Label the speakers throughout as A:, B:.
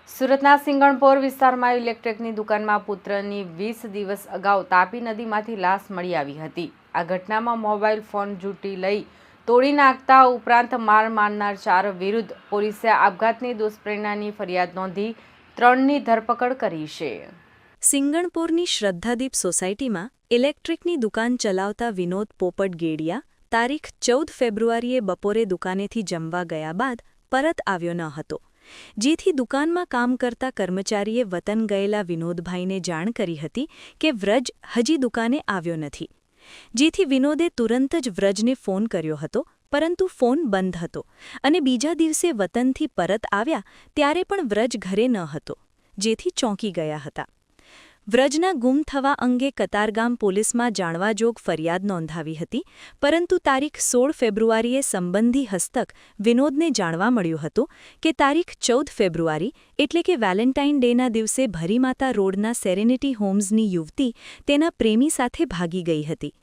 A: સુરતના સિંગણપોર વિસ્તારમાં ઇલેક્ટ્રિકની દુકાનમાં પુત્રની 20 દિવસ અગાઉ તાપી નદીમાંથી લાશ મળી આવી હતી। આ ઘટનામાં મોબાઈલ ફોન જૂટી લઈ તોડી નાખતા ઉપરાંત માર મારનાર 4 વિરુદ્ધ પોલીસે આપઘાતની દુષ્પ્રેરણાની ફરિયાદ નોંધી 3ની ધરપકડ કરી છે।
B: સિંગણપોરની શ્રદ્ધાદીપ સોસાયટીમાં ઇલેક્ટ્રિકની દુકાન ચલાવતા વિનોદ પોપટ ગેડિયા તારીખ 14 ફેબ્રુઆરીએ બપોરે દુકાનેથી જમવા ગયા બાદ પરત આવ્યો ન હતો, જેથી દુકાનમાં કામ કરતા કર્મચારીએ વતન ગયેલા વિનોદભાઈને જાણ કરી હતી કે વ્રજ હજી દુકાને આવ્યો નથી, જેથી વિનોદે તુરંત જ વ્રજને ફોન કર્યો હતો, પરંતુ ફોન બંધ હતો અને બીજા દિવસે વતનથી પરત આવ્યા ત્યારે પણ વ્રજ ઘરે ન હતો, જેથી ચોંકી ગયા હતા। વ્રજના ગુમ થવા અંગે કતારગામ પોલીસમાં જાણવાજોગ ફરિયાદ નોંધાવી હતી, પરંતુ તારીખ 16 ફેબ્રુઆરીએ સંબંધી હસ્તક વિનોદને જાણવા મળ્યું હતું કે તારીખ 14 ફેબ્રુઆરી એટલે કે વેલેન્ટાઇન ડેના દિવસે ભરીમાતા રોડના સેરેનિટી હોમ્સની યુવતી તેના પ્રેમી સાથે ભાગી ગઈ હતી,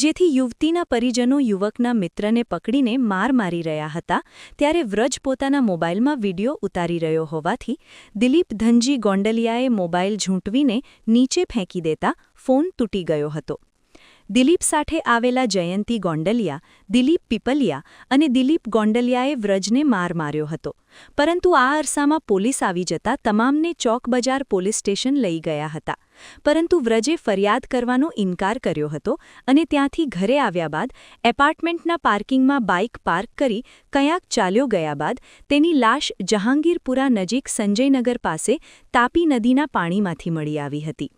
B: જેથી યુવતીના પરિજનો યુવકના મિત્રને પકડીને માર મારી રહ્યા હતા ત્યારે વ્રજ પોતાના મોબાઈલમાં વિડિયો ઉતારી રહ્યો હોવાથી દિલીપ ધનજી ગોંડલિયાએ મોબાઈલ ઝૂંટવીને નીચે ફેંકી દેતા ફોન તૂટી ગયો હતો। દિલીપ સાથે આવેલા જયંતી ગોંડલિયા, દિલીપ પીપલિયા અને દિલીપ ગોંડલિયાએ વ્રજને માર માર્યો હતો, પરંતુ આ અરસામાં પોલીસ આવી જતા તમામને ચોક બજાર પોલીસ સ્ટેશન લઈ ગયા હતા, પરંતુ વ્રજે ફરિયાદ કરવાનો ઇનકાર કર્યો હતો અને ત્યાંથી ઘરે આવ્યા બાદ એપાર્ટમેન્ટના પાર્કિંગમાં બાઇક પાર્ક કરી કયાંક ચાલ્યો ગયા બાદ તેની લાશ જહાંગીરપુરા નજીક સંજયનગર પાસે તાપી નદીના પાણીમાંથી મળી આવી હતી।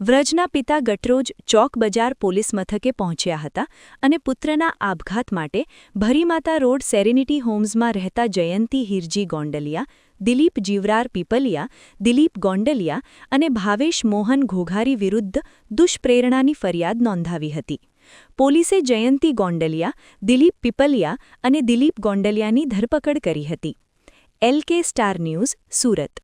B: વ્રજના પિતા ગટરોજ ચોક બજાર પોલીસ મથકે પહોંચ્યા હતા અને પુત્રના આપઘાત માટે ભરીમાતા રોડ સેરેનિટી હોમ્સમાં રહેતા જયંતી હિરજી ગોંડલિયા, દિલીપ જીવરાર પીપલિયા, દિલીપ ગોંડલિયા અને ભાવેશ મોહન ઘોઘારી વિરુદ્ધ દુષ્પ્રેરણાની ફરિયાદ નોંધાવી હતી। પોલીસે જયંતી ગોંડલિયા, દિલીપ પીપલિયા અને દિલીપ ગોંડલિયાની ધરપકડ કરી હતી। LK star news, Surat.